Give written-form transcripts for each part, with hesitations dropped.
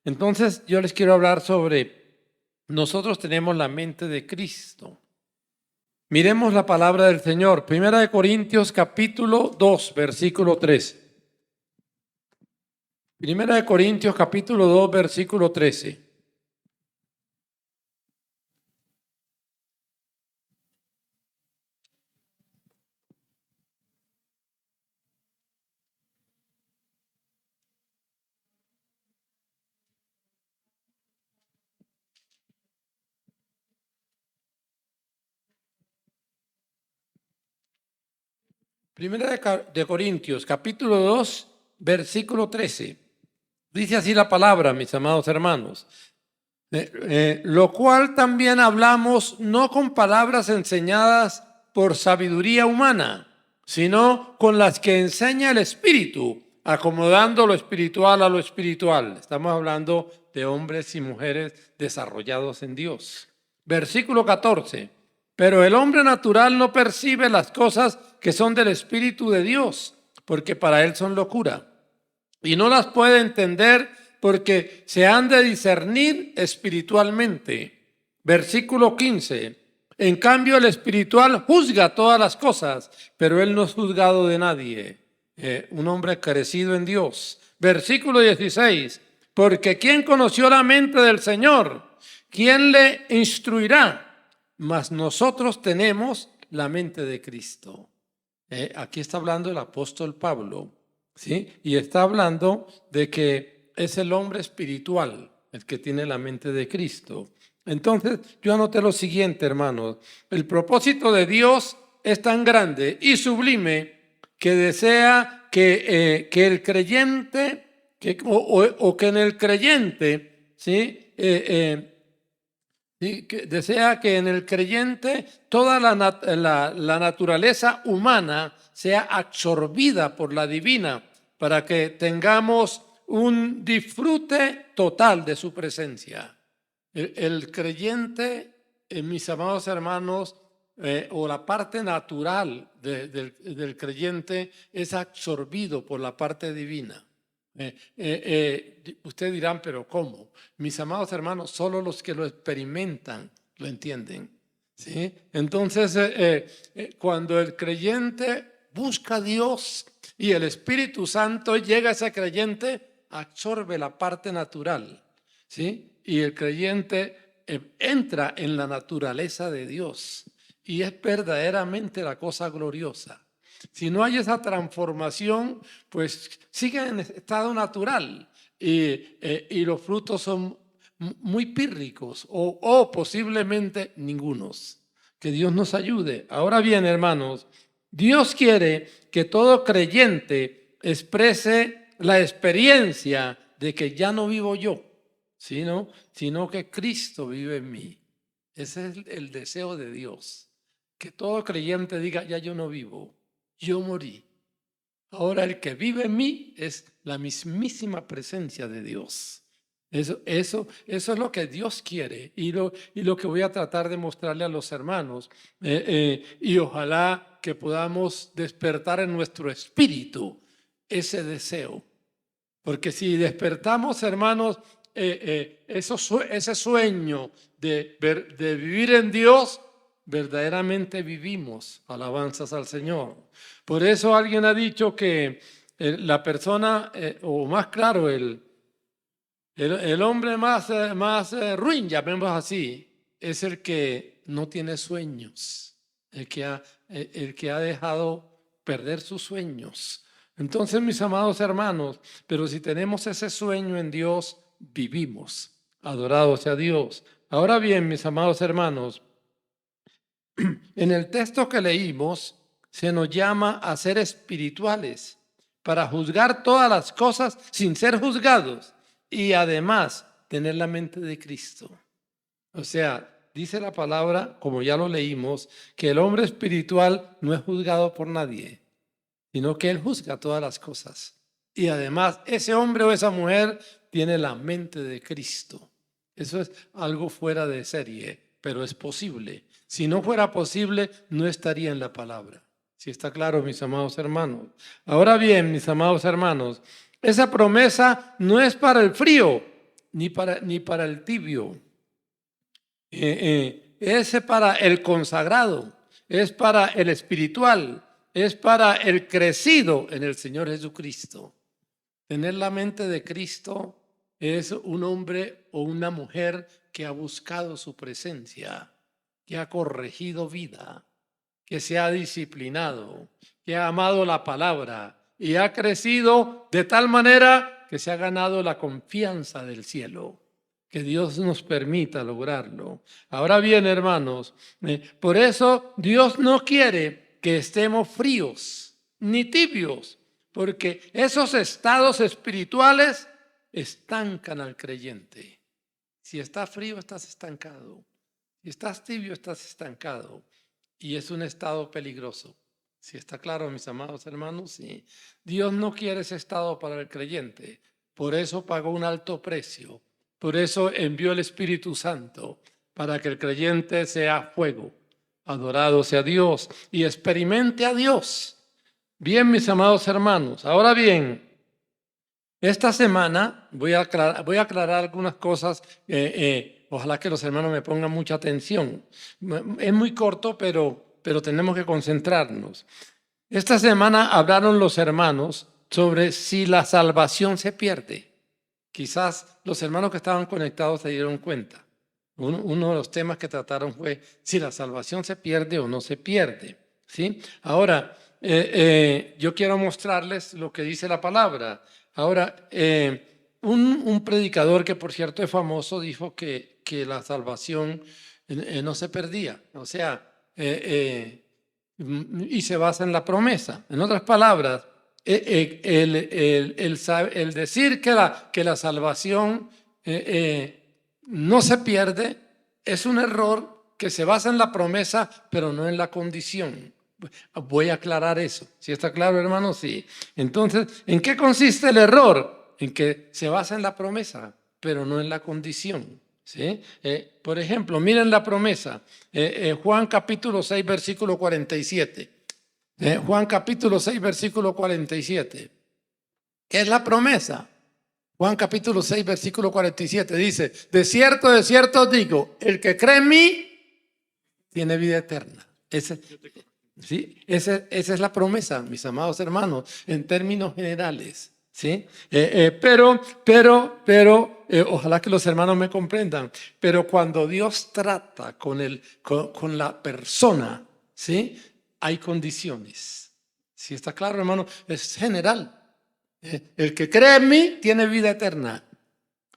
Entonces yo les quiero hablar sobre, nosotros tenemos la mente de Cristo. Miremos la palabra del Señor. Primera de Corintios capítulo 2, versículo 13. Primera de Corintios capítulo 2, versículo 13. Primera de Corintios capítulo 2, versículo 13. Dice así la palabra, mis amados hermanos. Lo cual también hablamos no con palabras enseñadas por sabiduría humana, sino con las que enseña el Espíritu, acomodando lo espiritual a lo espiritual. Estamos hablando de hombres y mujeres desarrollados en Dios. Versículo 14. Pero el hombre natural no percibe las cosas que son del Espíritu de Dios, porque para él son locura, y no las puede entender porque se han de discernir espiritualmente. Versículo 15. En cambio, el espiritual juzga todas las cosas, pero él no es juzgado de nadie. Un hombre crecido en Dios. Versículo 16. Porque ¿quién conoció la mente del Señor? ¿Quién le instruirá? Mas nosotros tenemos la mente de Cristo. Aquí está hablando el apóstol Pablo, ¿sí? Y está hablando de que es el hombre espiritual el que tiene la mente de Cristo. Entonces, yo anoté lo siguiente, hermanos. El propósito de Dios es tan grande y sublime que desea que el creyente, que en el creyente, ¿sí? Que desea que en el creyente toda la naturaleza humana sea absorbida por la divina para que tengamos un disfrute total de su presencia. El creyente, mis amados hermanos, o la parte natural del creyente es absorbido por la parte divina. Ustedes dirán, pero ¿cómo? Mis amados hermanos, solo los que lo experimentan lo entienden, ¿sí? Entonces, cuando el creyente busca a Dios y el Espíritu Santo llega a ese creyente, absorbe la parte natural, ¿sí? Y el creyente entra en la naturaleza de Dios y es verdaderamente la cosa gloriosa. Si no hay esa transformación, pues sigue en estado natural y los frutos son muy pírricos o posiblemente ningunos. Que Dios nos ayude. Ahora bien, hermanos, Dios quiere que todo creyente exprese la experiencia de que ya no vivo yo, sino que Cristo vive en mí. Ese es el deseo de Dios. Que todo creyente diga, ya yo no vivo. Yo morí. Ahora el que vive en mí es la mismísima presencia de Dios. Eso es lo que Dios quiere y lo que voy a tratar de mostrarle a los hermanos. Y ojalá que podamos despertar en nuestro espíritu ese deseo. Porque si despertamos, hermanos, ese sueño de vivir en Dios, verdaderamente vivimos alabanzas al Señor. Por eso alguien ha dicho que la persona, o más claro, el hombre más ruin, llamemos así, es el que no tiene sueños, el que ha dejado perder sus sueños. Entonces, mis amados hermanos, pero si tenemos ese sueño en Dios, vivimos. Adorado sea Dios. Ahora bien, mis amados hermanos, en el texto que leímos, se nos llama a ser espirituales para juzgar todas las cosas sin ser juzgados y además tener la mente de Cristo. O sea, dice la palabra, como ya lo leímos, que el hombre espiritual no es juzgado por nadie, sino que él juzga todas las cosas. Y además, ese hombre o esa mujer tiene la mente de Cristo. Eso es algo fuera de serie, pero es posible. Si no fuera posible, no estaría en la palabra. Si está claro, mis amados hermanos. Ahora bien, mis amados hermanos, esa promesa no es para el frío, ni para el tibio. Es para el consagrado, es para el espiritual, es para el crecido en el Señor Jesucristo. Tener la mente de Cristo es un hombre o una mujer que ha buscado su presencia, que ha corregido vida, que se ha disciplinado, que ha amado la palabra y ha crecido de tal manera que se ha ganado la confianza del cielo. Que Dios nos permita lograrlo. Ahora bien, hermanos, por eso Dios no quiere que estemos fríos ni tibios, porque esos estados espirituales estancan al creyente. Si estás frío, estás estancado. Si estás tibio, estás estancado. Y es un estado peligroso. Si está claro, mis amados hermanos, sí. Dios no quiere ese estado para el creyente. Por eso pagó un alto precio. Por eso envió el Espíritu Santo, para que el creyente sea fuego, adorado sea Dios y experimente a Dios. Bien, mis amados hermanos, ahora bien, esta semana voy a aclarar algunas cosas, ojalá que los hermanos me pongan mucha atención. Es muy corto, pero tenemos que concentrarnos. Esta semana hablaron los hermanos sobre si la salvación se pierde. Quizás los hermanos que estaban conectados se dieron cuenta. Uno de los temas que trataron fue si la salvación se pierde o no se pierde. ¿Sí? Ahora, yo quiero mostrarles lo que dice la palabra. Ahora, un predicador que por cierto es famoso dijo que la salvación no se perdía. O sea, y se basa en la promesa. En otras palabras, el decir que la salvación no se pierde es un error que se basa en la promesa, pero no en la condición. Voy a aclarar eso. ¿Sí está claro, hermano? Sí. Entonces, ¿en qué consiste el error? En que se basa en la promesa, pero no en la condición. ¿Sí? Por ejemplo, miren la promesa. Juan capítulo 6, versículo 47. Juan capítulo 6, versículo 47. ¿Qué es la promesa? Juan capítulo 6, versículo 47 dice, de cierto os digo, el que cree en mí tiene vida eterna. Esa es la promesa, mis amados hermanos, en términos generales. ¿Sí? Pero, ojalá que los hermanos me comprendan, pero cuando Dios trata con la persona, ¿sí? Hay condiciones. ¿Sí está claro, hermano? Es general. El que cree en mí tiene vida eterna.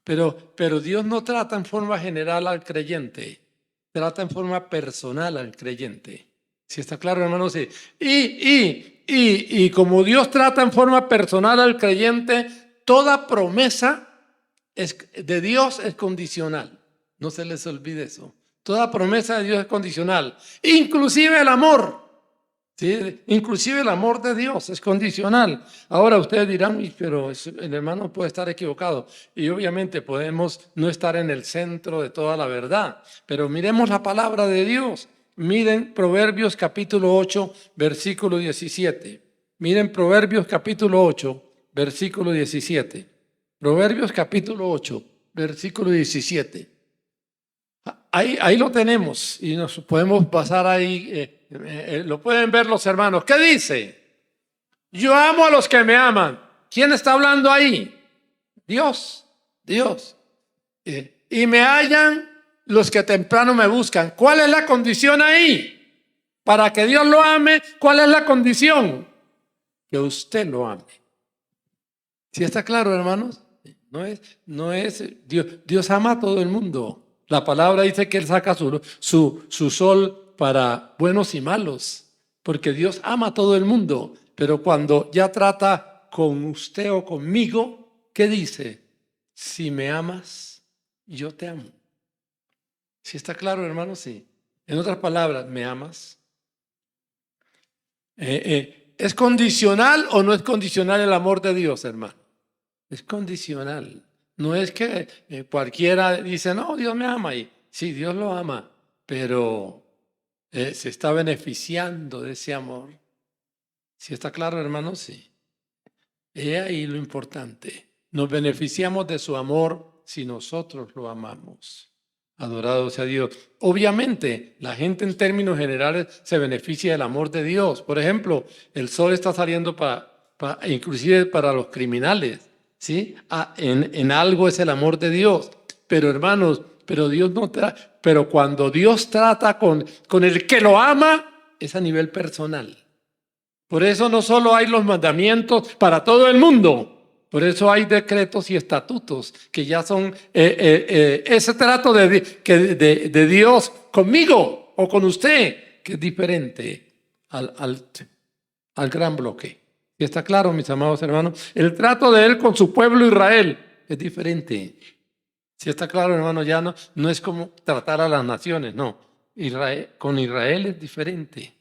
Pero Dios no trata en forma general al creyente, trata en forma personal al creyente. ¿Sí está claro, hermano? Sí. Y como Dios trata en forma personal al creyente, toda promesa de Dios es condicional. No se les olvide eso. Toda promesa de Dios es condicional. Inclusive el amor. ¿Sí? Inclusive el amor de Dios es condicional. Ahora ustedes dirán, pero el hermano puede estar equivocado. Y obviamente podemos no estar en el centro de toda la verdad. Pero miremos la palabra de Dios. Miren Proverbios capítulo 8, versículo 17. Miren Proverbios capítulo 8, versículo 17. Proverbios capítulo 8, versículo 17. Ahí lo tenemos y nos podemos pasar ahí. Lo pueden ver los hermanos. ¿Qué dice? Yo amo a los que me aman. ¿Quién está hablando ahí? Dios. Y me hallan los que temprano me buscan. ¿Cuál es la condición ahí? Para que Dios lo ame, ¿cuál es la condición? Que usted lo ame. ¿Sí está claro, hermanos? No es Dios ama a todo el mundo. La palabra dice que Él saca su sol para buenos y malos, porque Dios ama a todo el mundo. Pero cuando ya trata con usted o conmigo, ¿qué dice? Si me amas, yo te amo. ¿Sí está claro, hermano? Sí. En otras palabras, ¿me amas? ¿Es condicional o no es condicional el amor de Dios, hermano? Es condicional. No es que cualquiera dice, no, Dios me ama. Y sí, Dios lo ama, pero se está beneficiando de ese amor. ¿Sí está claro, hermano? Sí. Ahí lo importante. Nos beneficiamos de su amor si nosotros lo amamos. Adorado sea Dios. Obviamente, la gente en términos generales se beneficia del amor de Dios. Por ejemplo, el sol está saliendo inclusive para los criminales, ¿sí? En algo es el amor de Dios. Pero hermanos, pero cuando Dios trata con el que lo ama, es a nivel personal. Por eso no solo hay los mandamientos para todo el mundo. Por eso hay decretos y estatutos que ya son ese trato de Dios conmigo o con usted, que es diferente al gran bloque. ¿Y está claro, mis amados hermanos? El trato de Él con su pueblo Israel es diferente. Si está claro, hermano, ya no es como tratar a las naciones, no. Con Israel es diferente.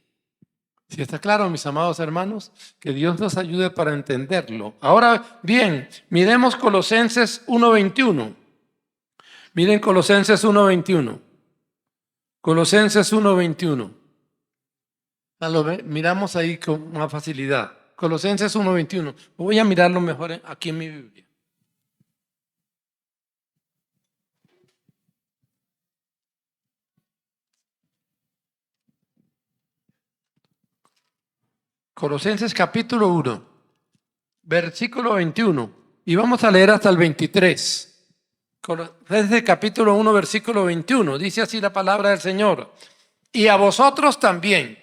Si está claro, mis amados hermanos, que Dios nos ayude para entenderlo. Ahora bien, miremos Colosenses 1:21. Miren Colosenses 1:21. Colosenses 1:21. Miramos ahí con más facilidad. Colosenses 1:21. Voy a mirarlo mejor aquí en mi Biblia. Colosenses capítulo 1, versículo 21. Y vamos a leer hasta el 23. Colosenses capítulo 1, versículo 21. Dice así la palabra del Señor. Y a vosotros también,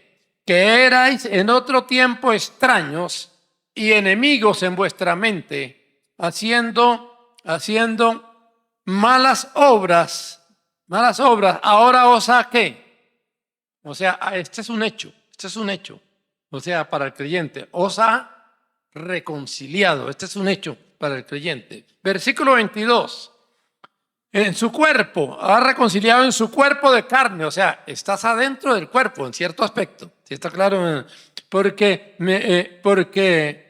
que erais en otro tiempo extraños y enemigos en vuestra mente, haciendo malas obras, ahora os saqué. O sea, este es un hecho. O sea, para el creyente, os ha reconciliado. Este es un hecho para el creyente. Versículo 22. En su cuerpo, ha reconciliado en su cuerpo de carne. O sea, estás adentro del cuerpo en cierto aspecto. ¿Sí está claro? Porque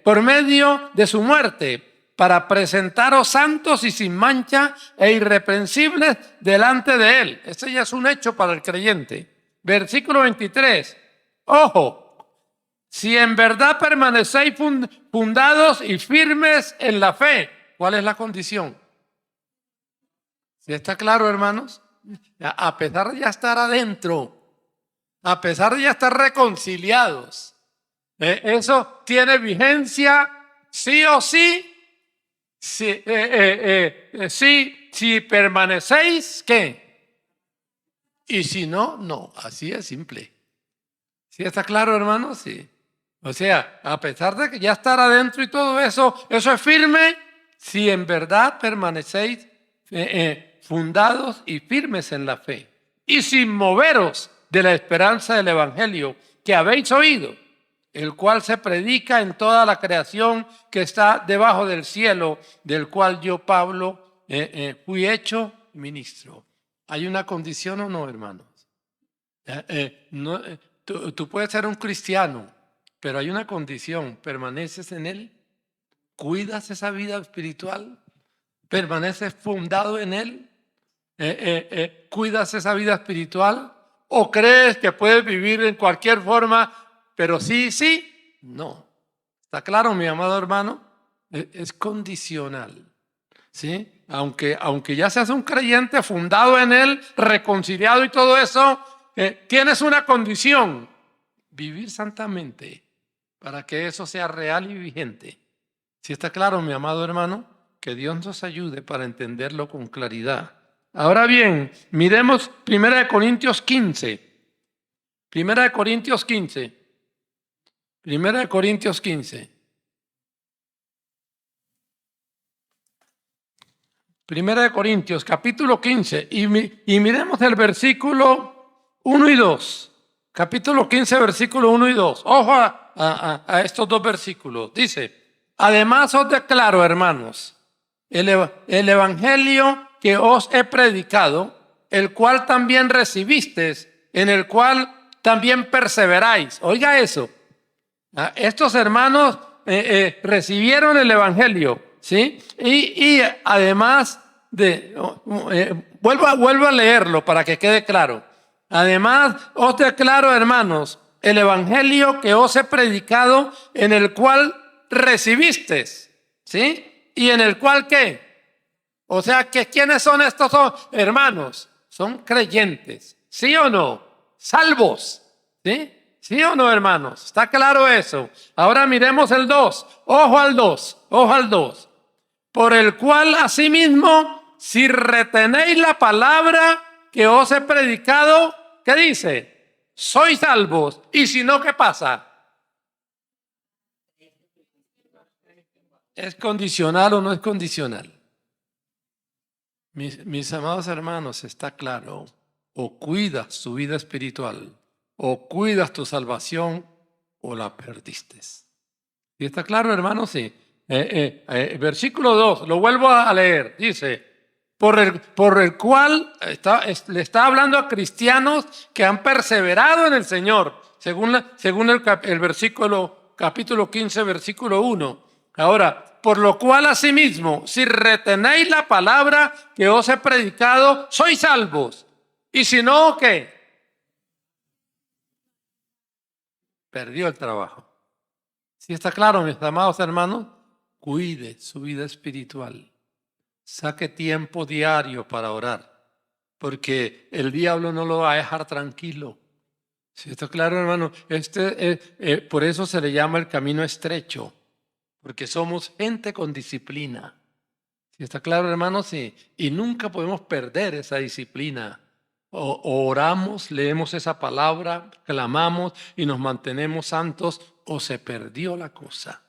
por medio de su muerte, para presentaros santos y sin mancha e irreprensibles delante de Él. Este ya es un hecho para el creyente. Versículo 23. Ojo. Si en verdad permanecéis fundados y firmes en la fe, ¿cuál es la condición? ¿Sí está claro, hermanos? A pesar de ya estar adentro, a pesar de ya estar reconciliados, eso tiene vigencia sí o sí. Si permanecéis, ¿qué? Y si no, no. Así es simple. ¿Sí está claro, hermanos? Sí. O sea, a pesar de que ya estar adentro y todo eso es firme, si en verdad permanecéis fundados y firmes en la fe y sin moveros de la esperanza del evangelio que habéis oído, el cual se predica en toda la creación que está debajo del cielo, del cual yo, Pablo, fui hecho ministro. ¿Hay una condición o no, hermanos? Tú puedes ser un cristiano, pero hay una condición: permaneces en Él, cuidas esa vida espiritual, permaneces fundado en Él, cuidas esa vida espiritual, o crees que puedes vivir en cualquier forma, pero sí, no. ¿Está claro, mi amado hermano? Es condicional, ¿sí? Aunque ya seas un creyente fundado en Él, reconciliado y todo eso, tienes una condición: vivir santamente para que eso sea real y vigente. ¿Sí está claro, mi amado hermano? Que Dios nos ayude para entenderlo con claridad. Ahora bien, miremos 1 Corintios 15. 1 Corintios 15. 1 Corintios 15. 1 Corintios capítulo 15 y miremos el versículo 1 y 2. Capítulo 15, versículo 1 y 2. Ojo a estos dos versículos. Dice: además os declaro, hermanos, el evangelio que os he predicado, el cual también recibisteis, en el cual también perseveráis. Oiga eso. Estos hermanos recibieron el evangelio, ¿sí? Y además vuelvo a leerlo para que quede claro. Además, os declaro, hermanos, el evangelio que os he predicado, en el cual recibisteis, ¿sí? Y en el cual, ¿qué? O sea que ¿quiénes son estos hermanos? Son creyentes, ¿sí o no? Salvos, ¿sí? ¿Sí o no, hermanos? ¿Está claro eso? Ahora miremos el 2. Ojo al 2, ojo al 2. Por el cual asimismo, si retenéis la palabra que os he predicado, ¿qué dice? Sois salvos. Y si no, ¿qué pasa? ¿Es condicional o no es condicional? Mis amados hermanos, está claro. O cuidas tu vida espiritual, o cuidas tu salvación, o la perdiste. ¿Y está claro, hermanos? Sí. Versículo 2, lo vuelvo a leer. Dice, por el cual le está hablando a cristianos que han perseverado en el Señor, según el versículo, capítulo 15, versículo 1. Ahora, por lo cual asimismo, si retenéis la palabra que os he predicado, sois salvos. Y si no, ¿qué? Perdió el trabajo. ¿Sí está claro, mis amados hermanos? Cuide su vida espiritual. Saque tiempo diario para orar, porque el diablo no lo va a dejar tranquilo. ¿Sí está claro, hermano? Por eso se le llama el camino estrecho, porque somos gente con disciplina. ¿Sí está claro, hermano? Sí. Y nunca podemos perder esa disciplina. O oramos, leemos esa palabra, clamamos y nos mantenemos santos, o se perdió la cosa.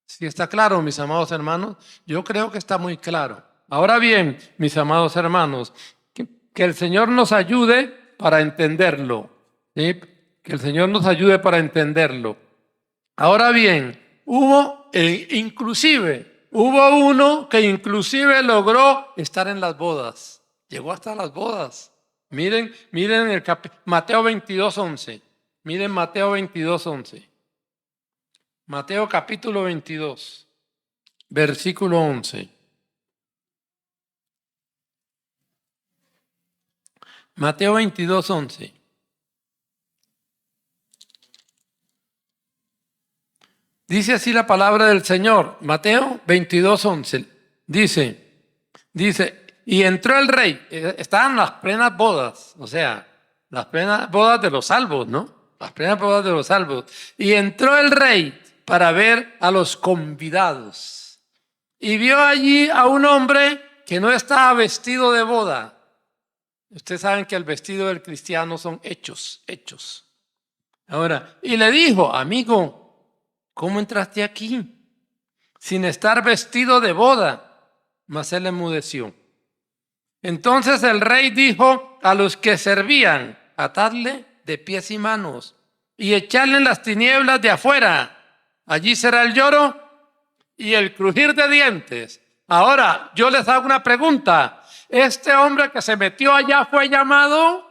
¿Sí está claro, mis amados hermanos? Yo creo que está muy claro. Ahora bien, mis amados hermanos, que el Señor nos ayude para entenderlo. ¿Sí? Que el Señor nos ayude para entenderlo. Ahora bien, hubo uno que inclusive logró estar en las bodas. Llegó hasta las bodas. Miren Mateo 22:11. Miren Mateo 22:11. Mateo capítulo 22, versículo 11. Mateo 22:11. Dice así la palabra del Señor. Mateo 22:11. Dice, y entró el rey. Estaban las plenas bodas, o sea, las plenas bodas de los salvos, ¿no? Las plenas bodas de los salvos. Y entró el rey para ver a los convidados. Y vio allí a un hombre que no estaba vestido de boda. Ustedes saben que el vestido del cristiano son hechos. Ahora, y le dijo, amigo, ¿cómo entraste aquí sin estar vestido de boda? Mas él enmudeció. Entonces el rey dijo a los que servían, atadle de pies y manos y echarle en las tinieblas de afuera. Allí será el lloro y el crujir de dientes. Ahora, yo les hago una pregunta. ¿Este hombre que se metió allá fue llamado?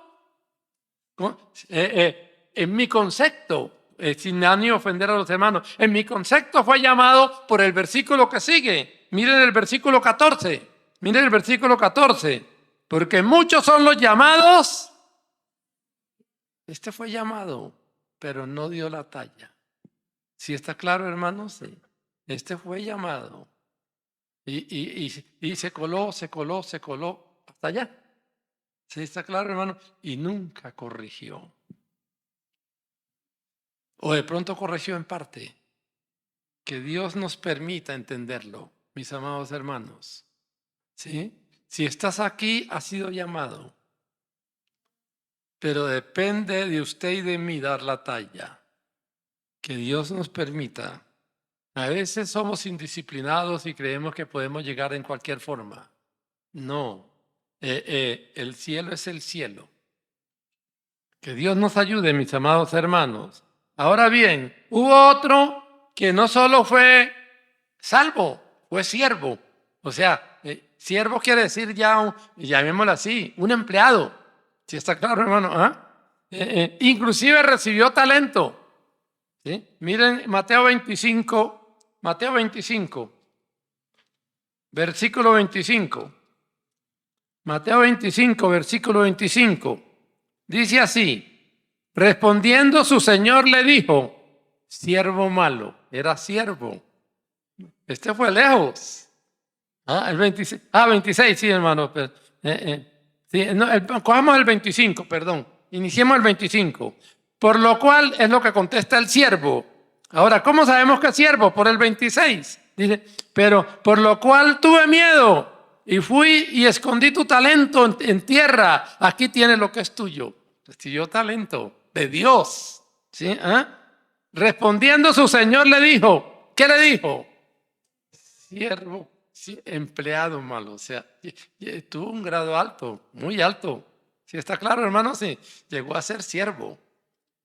En mi concepto, sin ánimo de ofender a los hermanos, en mi concepto fue llamado por el versículo que sigue. Miren el versículo 14. Miren el versículo 14. Porque muchos son los llamados. Este fue llamado, pero no dio la talla. ¿Sí está claro, hermanos? Sí. Este fue llamado. Y se coló hasta allá. ¿Sí está claro, hermano? Y nunca corrigió. O de pronto corrigió en parte. Que Dios nos permita entenderlo, mis amados hermanos. ¿Sí? Si estás aquí, has sido llamado. Pero depende de usted y de mí dar la talla. Que Dios nos permita. A veces somos indisciplinados y creemos que podemos llegar en cualquier forma. No. El cielo es el cielo. Que Dios nos ayude, mis amados hermanos. Ahora bien, hubo otro que no solo fue salvo, fue siervo. O sea, siervo quiere decir ya, llamémoslo así, un empleado. ¿Sí está claro, hermano? ¿Ah? Inclusive recibió talento. ¿Sí? Miren Mateo 25, versículo 25. Mateo 25, versículo 25. Dice así, respondiendo su señor le dijo, siervo malo, era siervo. Este fue lejos. El 26. 26, sí, hermano. Pero, sí, no, cojamos el 25, perdón. Iniciemos el 25. Por lo cual es lo que contesta el siervo. Ahora, ¿cómo sabemos que es siervo? Por el 26. Dice, pero por lo cual tuve miedo y fui y escondí tu talento en tierra. Aquí tienes lo que es tuyo. Recibió talento de Dios. ¿Sí? Respondiendo su señor le dijo, ¿qué le dijo? Siervo, sí, empleado malo, o sea, tuvo un grado alto, muy alto. ¿Sí está claro, hermano? Sí, llegó a ser siervo.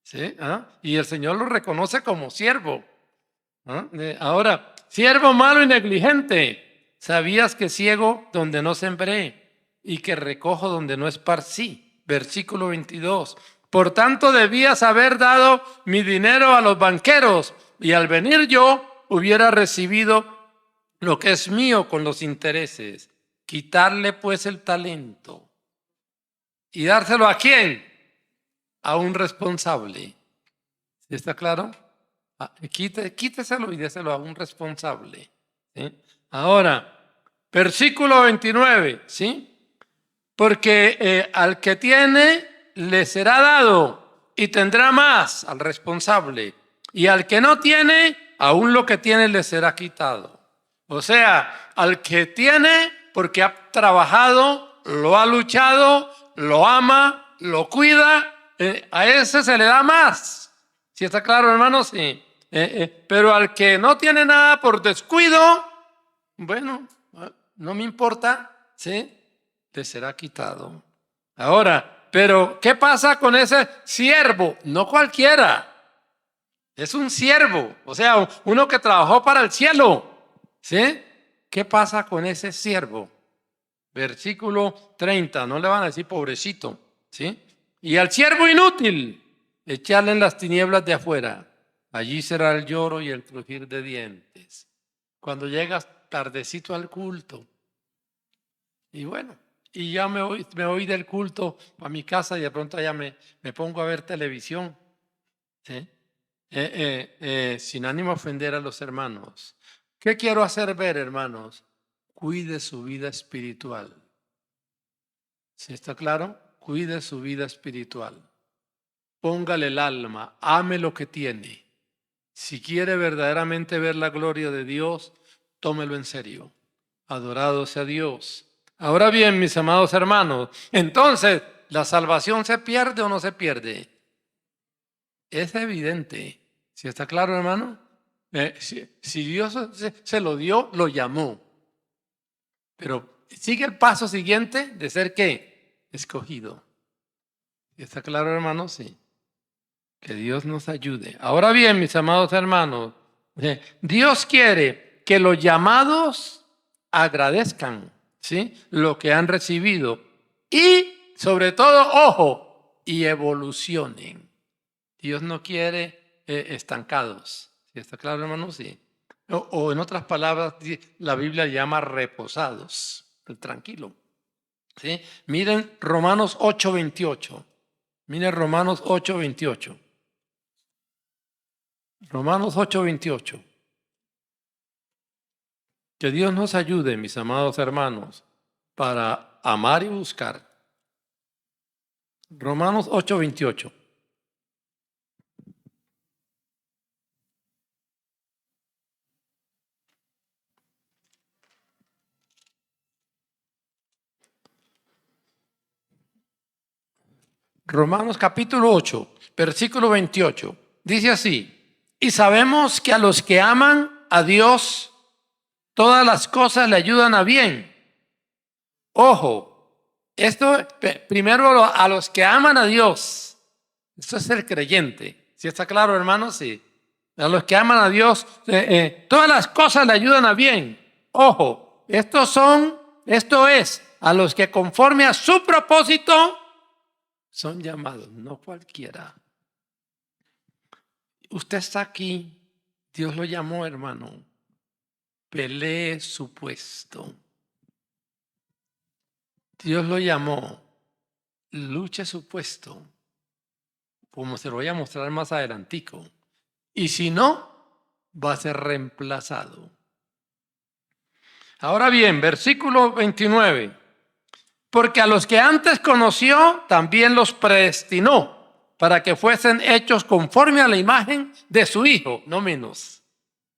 ¿Sí? Y el Señor lo reconoce como siervo. Ahora, siervo malo y negligente, ¿sabías que ciego donde no sembré y que recojo donde no esparcí? Versículo 22. Por tanto, debías haber dado mi dinero a los banqueros y al venir yo hubiera recibido lo que es mío con los intereses. Quitarle pues el talento y dárselo ¿a quién? A un responsable. ¿Está claro? Quíteselo y déselo a un responsable. ¿Sí? Ahora, versículo 29, ¿sí? Porque al que tiene le será dado y tendrá más al responsable. Y al que no tiene, aún lo que tiene le será quitado. O sea, al que tiene, porque ha trabajado, lo ha luchado, lo ama, lo cuida, a ese se le da más. ¿Sí está claro, hermano? Sí. Pero al que no tiene nada por descuido, bueno, no me importa, ¿sí? Le será quitado. Ahora, pero ¿qué pasa con ese siervo? No cualquiera. Es un siervo, o sea, uno que trabajó para el cielo. ¿Sí? ¿Qué pasa con ese siervo? Versículo 30, no le van a decir pobrecito. ¿Sí? Y al siervo inútil, echarle en las tinieblas de afuera. Allí será el lloro y el crujir de dientes. Cuando llegas tardecito al culto. Y bueno, y ya me voy del culto a mi casa y de pronto ya me pongo a ver televisión. ¿Sí? Sin ánimo a ofender a los hermanos. ¿Qué quiero hacer ver, hermanos? Cuide su vida espiritual. ¿Sí está claro? Cuide su vida espiritual. Póngale el alma, ame lo que tiene. Si quiere verdaderamente ver la gloria de Dios, tómelo en serio. Adorado sea Dios. Ahora bien, mis amados hermanos, entonces, ¿la salvación se pierde o no se pierde? Es evidente. ¿Sí está claro, hermano? Si Dios se lo dio, lo llamó. Pero sigue el paso siguiente de ser ¿qué? Escogido. ¿Está claro, hermano? Sí. Que Dios nos ayude. Ahora bien, mis amados hermanos, Dios quiere que los llamados agradezcan, ¿sí? Lo que han recibido y, sobre todo, ojo, y evolucionen. Dios no quiere estancados. ¿Sí está claro, hermano? Sí. O en otras palabras, la Biblia llama reposados, tranquilo. ¿Sí? Miren Romanos 8:28. Miren Romanos 8:28. Romanos 8:28. Que Dios nos ayude, mis amados hermanos, para amar y buscar. Romanos 8:28. Romanos capítulo 8, versículo 28. Dice así, y sabemos que a los que aman a Dios, todas las cosas le ayudan a bien. Ojo, esto primero a los que aman a Dios. Esto es el creyente. ¿Sí está claro, hermano? Sí. A los que aman a Dios, todas las cosas le ayudan a bien. Ojo, esto es, a los que conforme a su propósito son llamados, no cualquiera. Usted está aquí, Dios lo llamó, hermano. Pelee su puesto. Dios lo llamó. Luche su puesto. Como se lo voy a mostrar más adelantico. Y si no, va a ser reemplazado. Ahora bien, versículo 29. Porque a los que antes conoció, también los predestinó para que fuesen hechos conforme a la imagen de su Hijo, no menos.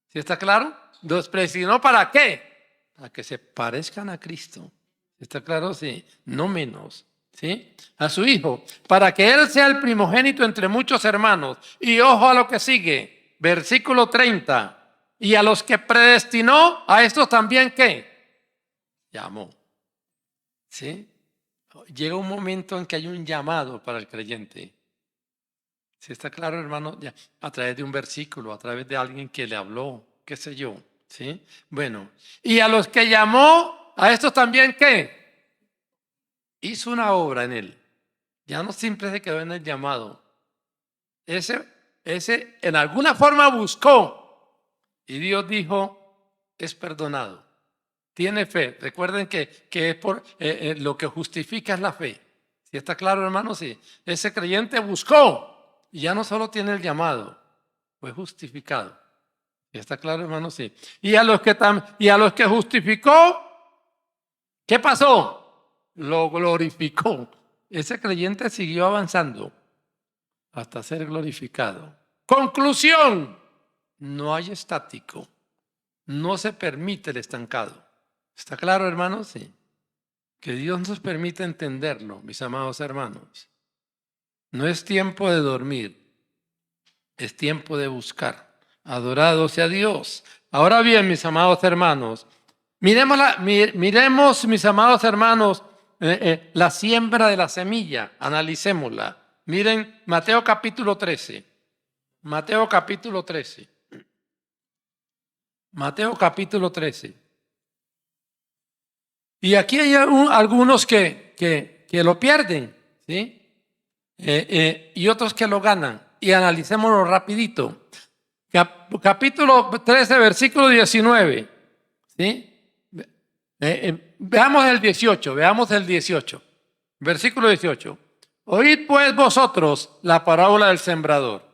¿Sí está claro? ¿Los predestinó para qué? Para que se parezcan a Cristo. ¿Está claro? Sí, no menos. ¿Sí? A su Hijo, para que Él sea el primogénito entre muchos hermanos. Y ojo a lo que sigue, versículo 30. Y a los que predestinó, a estos también ¿qué? Llamó. ¿Sí? Llega un momento en que hay un llamado para el creyente. ¿Sí está claro, hermano? Ya, a través de un versículo, a través de alguien que le habló, qué sé yo. ¿Sí? Bueno, y a los que llamó, a estos también ¿qué? Hizo una obra en él. Ya no siempre se quedó en el llamado. Ese en alguna forma buscó y Dios dijo, es perdonado. Tiene fe. Recuerden que es por lo que justifica es la fe. ¿Sí está claro, hermano? Sí. Ese creyente buscó y ya no solo tiene el llamado, fue justificado. ¿Sí está claro, hermano? Sí. Y a los que justificó, ¿qué pasó? Lo glorificó. Ese creyente siguió avanzando hasta ser glorificado. Conclusión, no hay estático. No se permite el estancado. ¿Está claro, hermanos? Sí. Que Dios nos permite entenderlo, mis amados hermanos. No es tiempo de dormir, es tiempo de buscar. Adorado sea Dios. Ahora bien, mis amados hermanos, miremos, mis amados hermanos, la siembra de la semilla, analicémosla. Miren Mateo capítulo 13. Mateo capítulo 13. Mateo capítulo 13. Y aquí hay algunos que lo pierden, ¿sí? Y otros que lo ganan. Y analicémoslo rapidito. Capítulo 13, versículo 19. ¿Sí? Veamos el 18, veamos el 18. Versículo 18. Oíd pues vosotros la parábola del sembrador.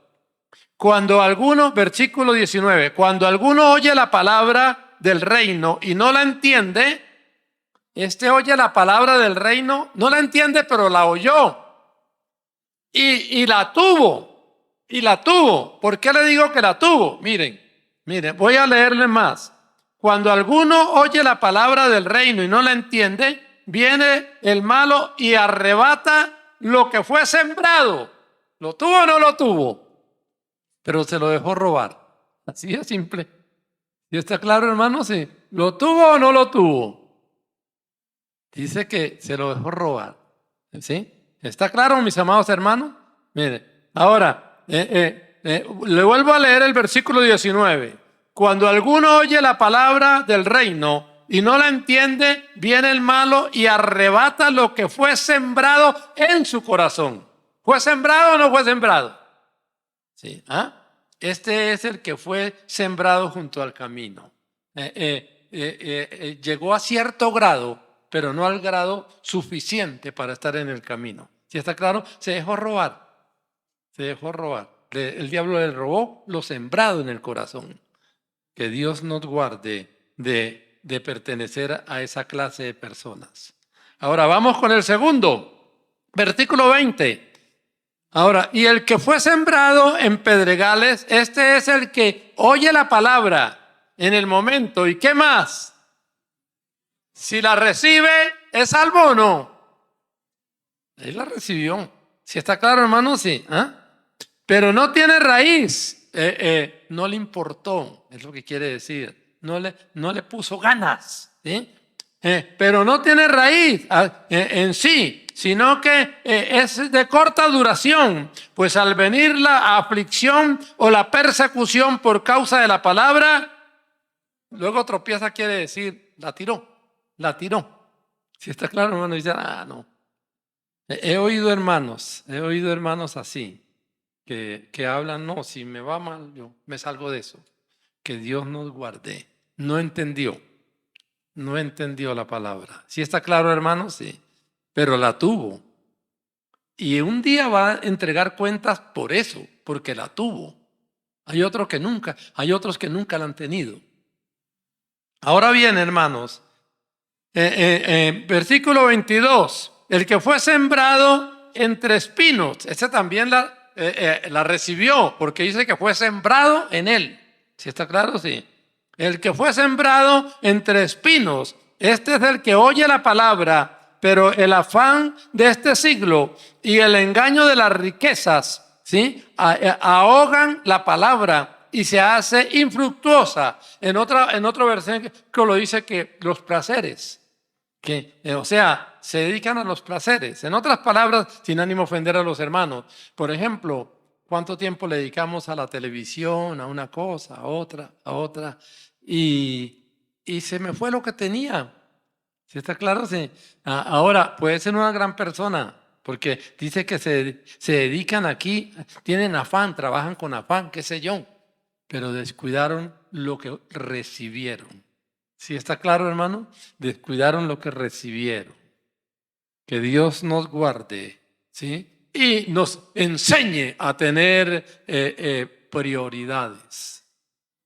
Cuando alguno, versículo 19, cuando alguno oye la palabra del reino y no la entiende, oye la palabra del reino, no la entiende, pero la oyó. Y la tuvo. Y la tuvo. ¿Por qué le digo que la tuvo? Miren, voy a leerle más. Cuando alguno oye la palabra del reino y no la entiende, viene el malo y arrebata lo que fue sembrado. ¿Lo tuvo o no lo tuvo? Pero se lo dejó robar. Así de simple. ¿Y está claro, hermano? Sí. ¿Lo tuvo o no lo tuvo? Dice que se lo dejó robar. ¿Sí? ¿Está claro, mis amados hermanos? Mire, ahora, le vuelvo a leer el versículo 19. Cuando alguno oye la palabra del reino y no la entiende, viene el malo y arrebata lo que fue sembrado en su corazón. ¿Fue sembrado o no fue sembrado? Sí. ¿Ah? Este es el que fue sembrado junto al camino. Llegó a cierto grado, pero no al grado suficiente para estar en el camino. ¿Sí está claro? Se dejó robar. Se dejó robar. El diablo le robó lo sembrado en el corazón. Que Dios nos guarde de pertenecer a esa clase de personas. Ahora vamos con el segundo. Versículo 20. Ahora, y el que fue sembrado en pedregales, este es el que oye la palabra en el momento. ¿Y qué más? Si la recibe, ¿es salvo o no? Él la recibió. ¿Sí está claro, hermano? Sí. ¿Ah? Pero no tiene raíz. No le importó, es lo que quiere decir. No le puso ganas. ¿Sí? Pero no tiene raíz en sí, sino que es de corta duración. Pues al venir la aflicción o la persecución por causa de la palabra, luego tropieza, quiere decir, la tiró. Si está claro, hermano, dice, no. He oído hermanos así, que hablan, no, si me va mal, yo me salgo de eso. Que Dios nos guarde. No entendió la palabra. ¿Sí está claro, hermano? Sí. Pero la tuvo. Y un día va a entregar cuentas por eso, porque la tuvo. Hay otros que nunca la han tenido. Ahora bien, hermanos, versículo 22, el que fue sembrado entre espinos, ese también la recibió, porque dice que fue sembrado en él. ¿Sí está claro? Sí. El que fue sembrado entre espinos, este es el que oye la palabra, pero el afán de este siglo y el engaño de las riquezas, ¿sí?, ahogan la palabra y se hace infructuosa. En otro versículo dice que los placeres, o sea, se dedican a los placeres. En otras palabras, sin ánimo de ofender a los hermanos. Por ejemplo, ¿cuánto tiempo le dedicamos a la televisión, a una cosa, a otra, a otra? Y se me fue lo que tenía. ¿Sí está claro? Sí. Ahora, puede ser una gran persona, porque dice que se dedican aquí, tienen afán, trabajan con afán, qué sé yo, pero descuidaron lo que recibieron. ¿Sí está claro, hermano? Descuidaron lo que recibieron. Que Dios nos guarde, ¿sí?, y nos enseñe a tener prioridades.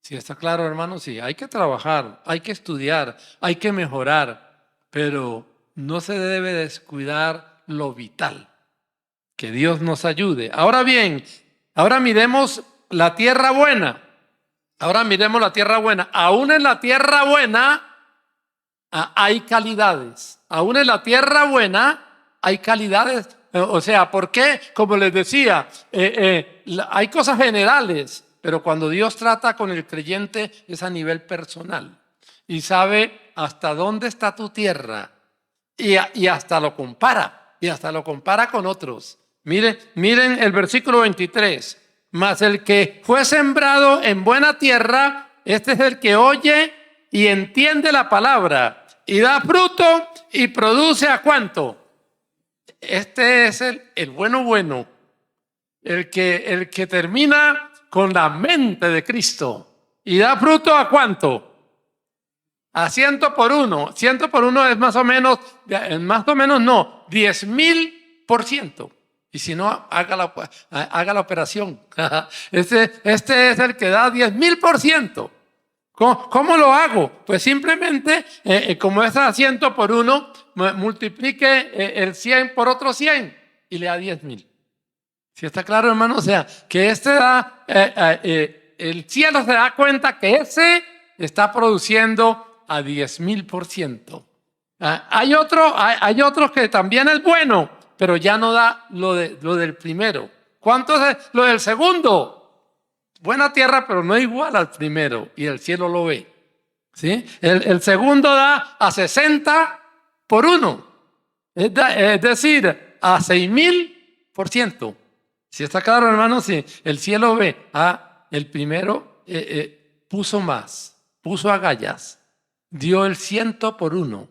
¿Sí está claro, hermano? Sí, hay que trabajar, hay que estudiar, hay que mejorar, pero no se debe descuidar lo vital. Que Dios nos ayude. Ahora bien, ahora miremos la tierra buena. Ahora miremos la tierra buena. Aún en la tierra buena hay calidades. Aún en la tierra buena hay calidades. O sea, ¿por qué? Como les decía, hay cosas generales, pero cuando Dios trata con el creyente es a nivel personal y sabe hasta dónde está tu tierra y hasta lo compara, con otros. Miren el versículo 23. Mas el que fue sembrado en buena tierra, este es el que oye y entiende la palabra y da fruto y produce ¿a cuánto? Este es el bueno, el que termina con la mente de Cristo y da fruto ¿a cuánto? A 100 por 1. 100 por 1 es más o menos no, 10,000%. Y si no, haga la operación. Este es el que da 10,000%. ¿Cómo lo hago? Pues simplemente, como es a 100 por 1, multiplique el 100 por otro 100 y le da 10,000. ¿Sí está claro, hermano? O sea, que el cielo se da cuenta que ese está produciendo a 10,000%. Hay otros que también es bueno, pero ya no da lo del primero. ¿Cuánto es lo del segundo? Buena tierra, pero no igual al primero, y el cielo lo ve. ¿Sí? El segundo da a 60 por 1, es decir, a 6,000%. ¿Sí está claro, hermano? Sí, el cielo ve. El primero puso más, puso agallas, dio el 100 por 1.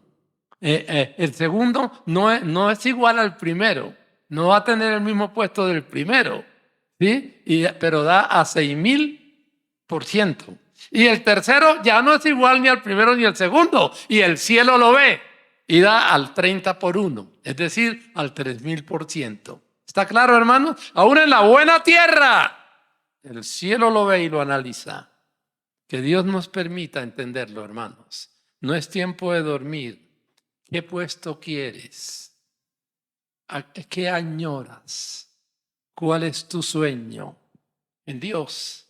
El segundo no es igual al primero, no va a tener el mismo puesto del primero, ¿sí? Pero da a 6,000%. Y el tercero ya no es igual ni al primero ni al segundo, y el cielo lo ve y da al 30 por 1, es decir, al 3,000%. ¿Está claro, hermano? Aún en la buena tierra, el cielo lo ve y lo analiza. Que Dios nos permita entenderlo, hermanos. No es tiempo de dormir. ¿Qué puesto quieres? ¿Qué añoras? ¿Cuál es tu sueño? En Dios.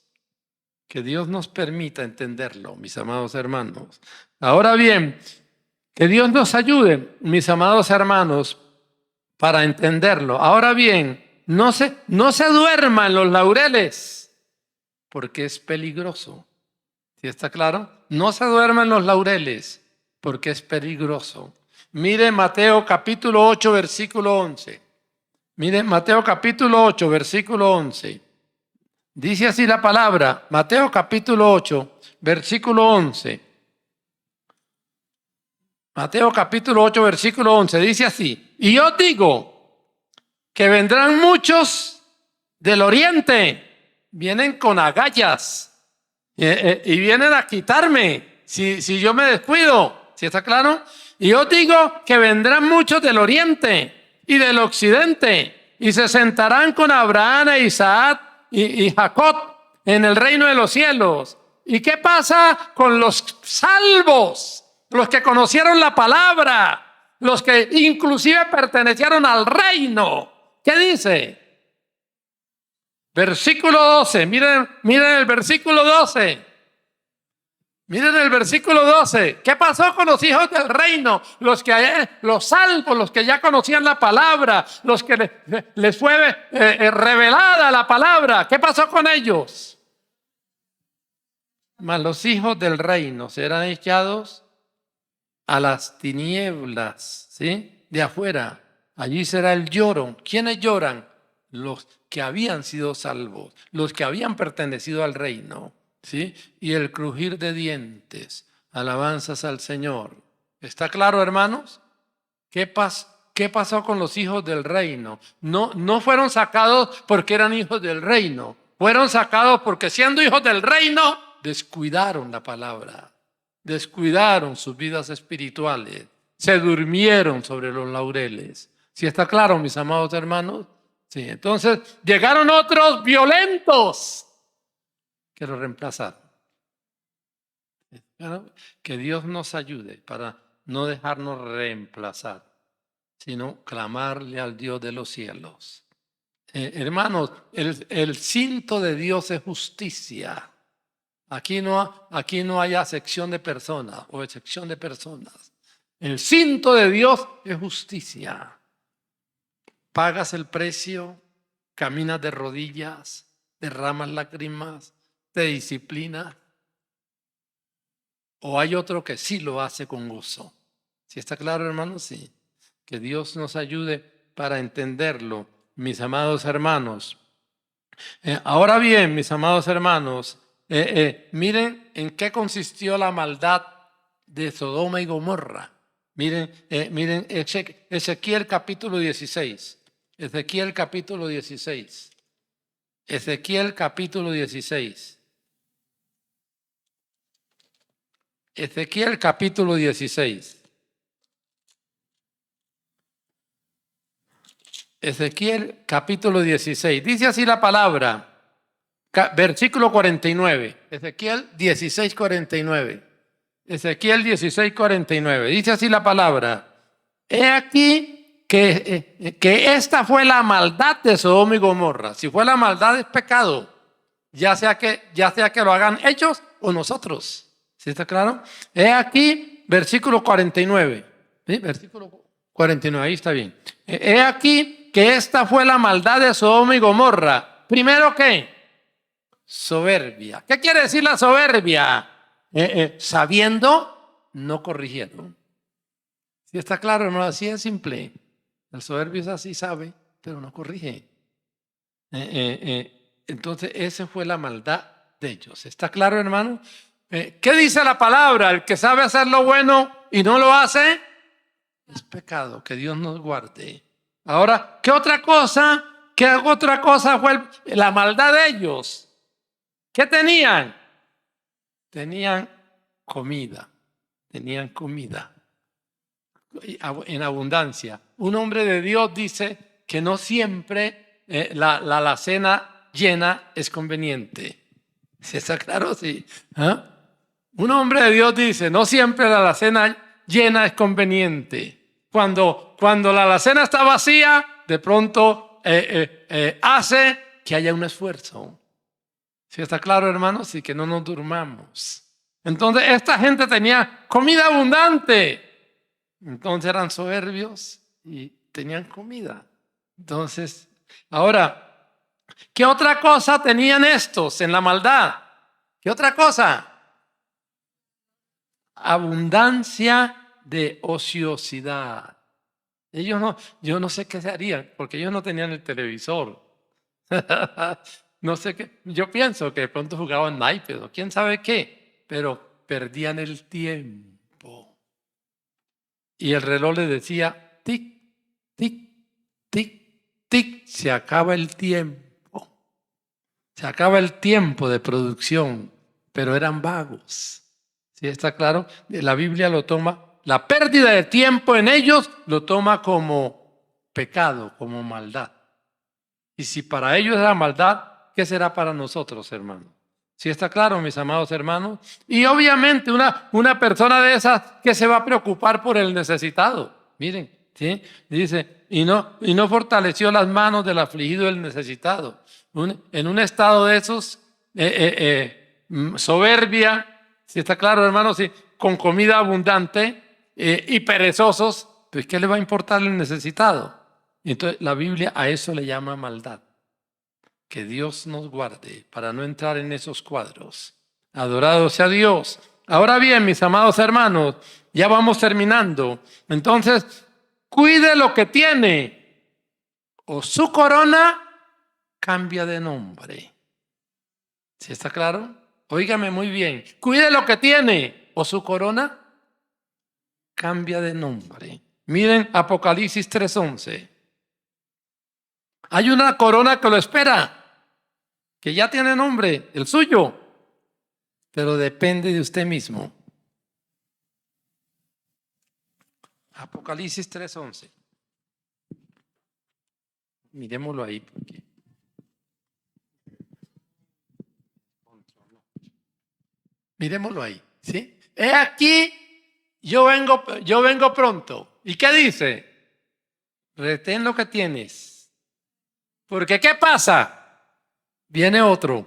Que Dios nos permita entenderlo, mis amados hermanos. Ahora bien, que Dios nos ayude, mis amados hermanos, para entenderlo. Ahora bien, no se duerma en los laureles, porque es peligroso. ¿Sí está claro? No se duerma en los laureles, porque es peligroso. Mire Mateo capítulo 8, versículo 11. Mire Mateo capítulo 8, versículo 11. Dice así la palabra, Mateo capítulo 8, versículo 11. Mateo capítulo 8, versículo 11, dice así: y yo digo que vendrán muchos del oriente, vienen con agallas y vienen a quitarme si yo me descuido. ¿Sí está claro? Y yo digo que vendrán muchos del oriente y del occidente y se sentarán con Abraham e Isaac y Jacob en el reino de los cielos, ¿Y qué pasa con los salvos? Los que conocieron la palabra, los que inclusive pertenecieron al reino. ¿Qué dice? Versículo 12, miren el versículo 12. Miren el versículo 12. ¿Qué pasó con los hijos del reino? Los salvos, los que ya conocían la palabra, los que les fue revelada la palabra. ¿Qué pasó con ellos? Mas los hijos del reino serán echados a las tinieblas, ¿sí? De afuera. Allí será el lloro. ¿Quiénes lloran? Los que habían sido salvos, los que habían pertenecido al reino, ¿sí? Y el crujir de dientes. Alabanzas al Señor. ¿Está claro, hermanos? ¿Qué pasó con los hijos del reino? No fueron sacados porque eran hijos del reino. Fueron sacados porque siendo hijos del reino, descuidaron la palabra. Descuidaron sus vidas espirituales. Se durmieron sobre los laureles. ¿Sí está claro, mis amados hermanos? Sí, entonces llegaron otros violentos que lo reemplazaron. Que Dios nos ayude para no dejarnos reemplazar, sino clamarle al Dios de los cielos. Hermanos, el cinto de Dios es justicia. Aquí no hay acepción de personas o excepción de personas. El cinto de Dios es justicia. Pagas el precio, caminas de rodillas, derramas lágrimas, te disciplinas. O hay otro que sí lo hace con gozo. ¿Sí está claro, hermanos? Sí. Que Dios nos ayude para entenderlo, mis amados hermanos. Ahora bien, mis amados hermanos, miren en qué consistió la maldad de Sodoma y Gomorra. Miren Ezequiel capítulo 16. Ezequiel capítulo 16. Ezequiel capítulo 16. Ezequiel capítulo 16. Ezequiel capítulo 16. Dice así la palabra, versículo 49. Ezequiel 16, 49. Ezequiel 16, 49. Dice así la palabra. He aquí que esta fue la maldad de Sodoma y Gomorra. Si fue la maldad es pecado, ya sea que lo hagan ellos o nosotros. ¿Sí está claro? He aquí, versículo 49. ¿Sí? Versículo 49, ahí está bien. He aquí que esta fue la maldad de Sodoma y Gomorra. Primero, ¿qué? Soberbia. ¿Qué quiere decir la soberbia? Sabiendo, no corrigieron. ¿Sí está claro, hermano? Así es simple. El soberbio es así, sabe, pero no corrige. Entonces, esa fue la maldad de ellos. ¿Está claro, hermano? ¿Qué dice la palabra? El que sabe hacer lo bueno y no lo hace, es pecado. Que Dios nos guarde. Ahora, ¿qué otra cosa fue la maldad de ellos? ¿Qué tenían? Tenían comida. Tenían comida en abundancia. Un hombre de Dios dice que no siempre la alacena llena es conveniente. ¿Sí está claro? Sí. ¿Ah? Un hombre de Dios dice, no siempre la alacena llena es conveniente. Cuando la alacena está vacía, de pronto hace que haya un esfuerzo. ¿Sí está claro, hermanos? Y que no nos durmamos. Entonces, esta gente tenía comida abundante. Entonces eran soberbios y tenían comida. Entonces, ahora, ¿qué otra cosa tenían estos en la maldad? ¿Qué otra cosa? Abundancia de ociosidad. Yo no sé qué se harían, porque ellos no tenían el televisor. No sé qué. Yo pienso que de pronto jugaban naipes o quién sabe qué, pero perdían el tiempo. Y el reloj les decía, tic, tic, tic, tic, se acaba el tiempo. Se acaba el tiempo de producción, pero eran vagos. ¿Sí está claro? La Biblia lo toma, la pérdida de tiempo en ellos lo toma como pecado, como maldad. Y si para ellos era maldad, ¿qué será para nosotros, hermano? ¿Sí está claro, mis amados hermanos? Y obviamente una persona de esas que se va a preocupar por el necesitado. Miren, ¿sí? Dice, y no fortaleció las manos del afligido del necesitado. En un estado de esos, soberbia, ¿sí está claro, hermanos? Sí, con comida abundante y perezosos, pues ¿qué le va a importar el necesitado? Entonces la Biblia a eso le llama maldad. Que Dios nos guarde para no entrar en esos cuadros. Adorado sea Dios. Ahora bien, mis amados hermanos, ya vamos terminando. Entonces, cuide lo que tiene o su corona cambia de nombre. ¿Sí está claro? Óigame muy bien. Cuide lo que tiene o su corona cambia de nombre. Miren Apocalipsis 3:11. Hay una corona que lo espera, que ya tiene nombre, el suyo, pero depende de usted mismo. Apocalipsis 3:11. Miremoslo ahí. Miremoslo ahí, ¿sí? He aquí, yo vengo pronto. ¿Y qué dice? Retén lo que tienes. Porque ¿qué pasa? Viene otro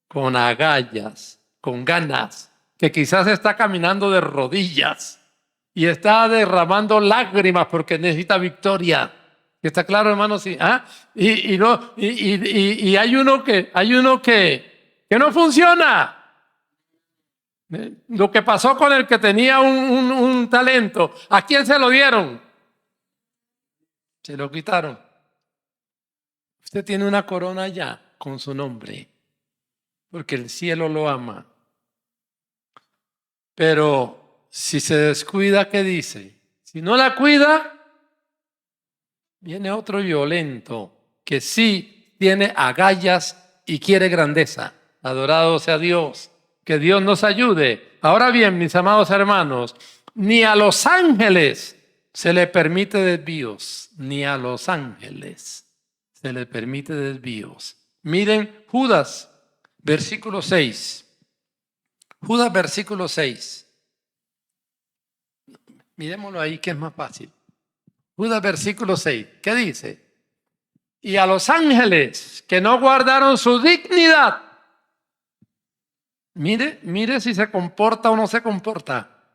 con agallas, con ganas, que quizás está caminando de rodillas y está derramando lágrimas porque necesita victoria. ¿Está claro, hermano? Sí. ¿Ah? Y hay uno que no funciona. Lo que pasó con el que tenía un talento, ¿a quién se lo dieron? Se lo quitaron. Usted tiene una corona ya con su nombre, porque el cielo lo ama. Pero si se descuida, ¿qué dice? Si no la cuida, viene otro violento que sí tiene agallas y quiere grandeza. Adorado sea Dios. Que Dios nos ayude. Ahora bien, mis amados hermanos, ni a los ángeles se le permite desvíos, ni a los ángeles se le permite desvíos. Miren Judas, versículo 6. Judas, versículo 6. Miremoslo ahí que es más fácil. Judas, versículo 6. ¿Qué dice? Y a los ángeles que no guardaron su dignidad. Mire si se comporta o no se comporta.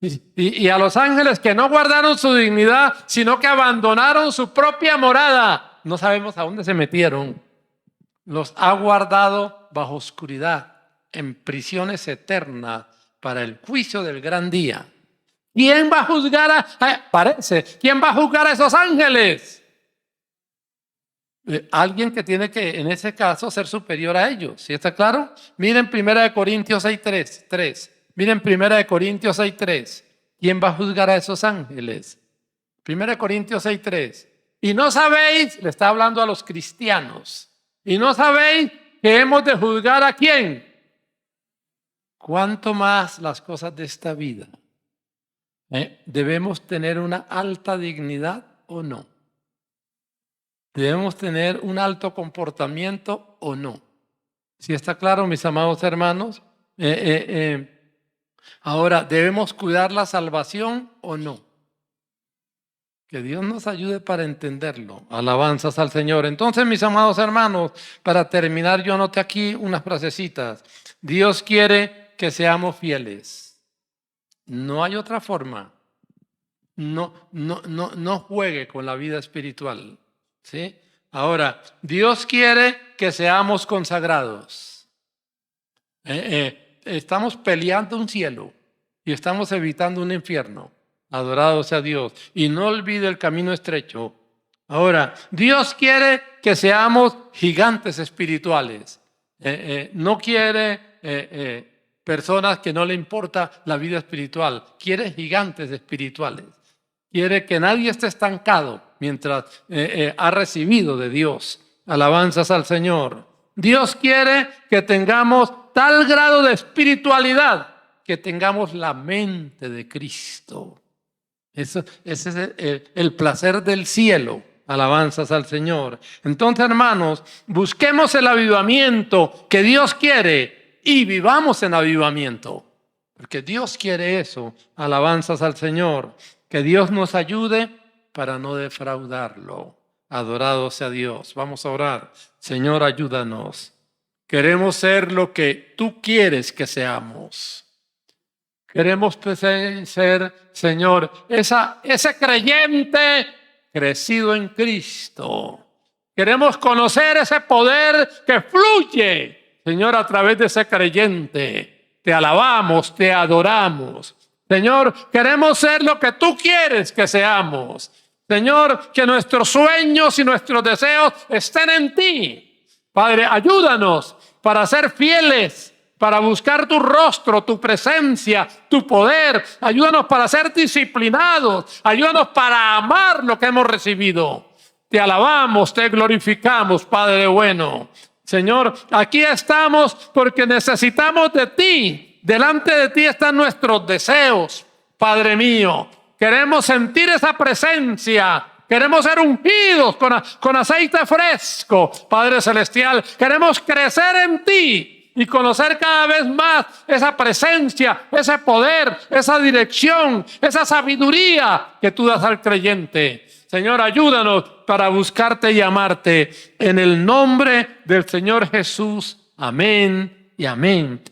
Y a los ángeles que no guardaron su dignidad, sino que abandonaron su propia morada. No sabemos a dónde se metieron. Los ha guardado bajo oscuridad, en prisiones eternas, para el juicio del gran día. ¿Quién va a juzgar ¿quién va a juzgar a esos ángeles? Alguien que tiene que, en ese caso, ser superior a ellos. ¿Sí está claro? Miren 1 Corintios 6:3. Miren 1 Corintios 6:3. ¿Quién va a juzgar a esos ángeles? 1 Corintios 6:3. Y no sabéis, le está hablando a los cristianos, y no sabéis que hemos de juzgar a quién. ¿Cuánto más las cosas de esta vida? ¿Debemos tener una alta dignidad o no? ¿Debemos tener un alto comportamiento o no? ¿Sí está claro, mis amados hermanos? Ahora, ¿debemos cuidar la salvación o no? Que Dios nos ayude para entenderlo. Alabanzas al Señor. Entonces, mis amados hermanos, para terminar, yo anoté aquí unas frasecitas. Dios quiere que seamos fieles. No hay otra forma. No juegue con la vida espiritual. ¿Sí? Ahora, Dios quiere que seamos consagrados. Estamos peleando un cielo y estamos evitando un infierno. Adorado sea Dios. Y no olvide el camino estrecho. Ahora, Dios quiere que seamos gigantes espirituales. No quiere personas que no le importa la vida espiritual. Quiere gigantes espirituales. Quiere que nadie esté estancado mientras ha recibido de Dios. Alabanzas al Señor. Dios quiere que tengamos tal grado de espiritualidad que tengamos la mente de Cristo. Ese es el placer del cielo. Alabanzas al Señor. Entonces, hermanos, busquemos el avivamiento que Dios quiere y vivamos en avivamiento. Porque Dios quiere eso. Alabanzas al Señor. Que Dios nos ayude para no defraudarlo. Adorado sea Dios. Vamos a orar. Señor, ayúdanos. Queremos ser lo que tú quieres que seamos. Queremos ser, Señor, ese creyente crecido en Cristo. Queremos conocer ese poder que fluye, Señor, a través de ese creyente. Te alabamos, te adoramos. Señor, queremos ser lo que tú quieres que seamos. Señor, que nuestros sueños y nuestros deseos estén en ti. Padre, ayúdanos para ser fieles, para buscar tu rostro, tu presencia, tu poder. Ayúdanos para ser disciplinados. Ayúdanos para amar lo que hemos recibido. Te alabamos, te glorificamos, Padre bueno. Señor, aquí estamos porque necesitamos de ti. Delante de ti están nuestros deseos, Padre mío. Queremos sentir esa presencia. Queremos ser ungidos con aceite fresco, Padre Celestial. Queremos crecer en ti y conocer cada vez más esa presencia, ese poder, esa dirección, esa sabiduría que tú das al creyente. Señor, ayúdanos para buscarte y amarte. En el nombre del Señor Jesús. Amén y amén.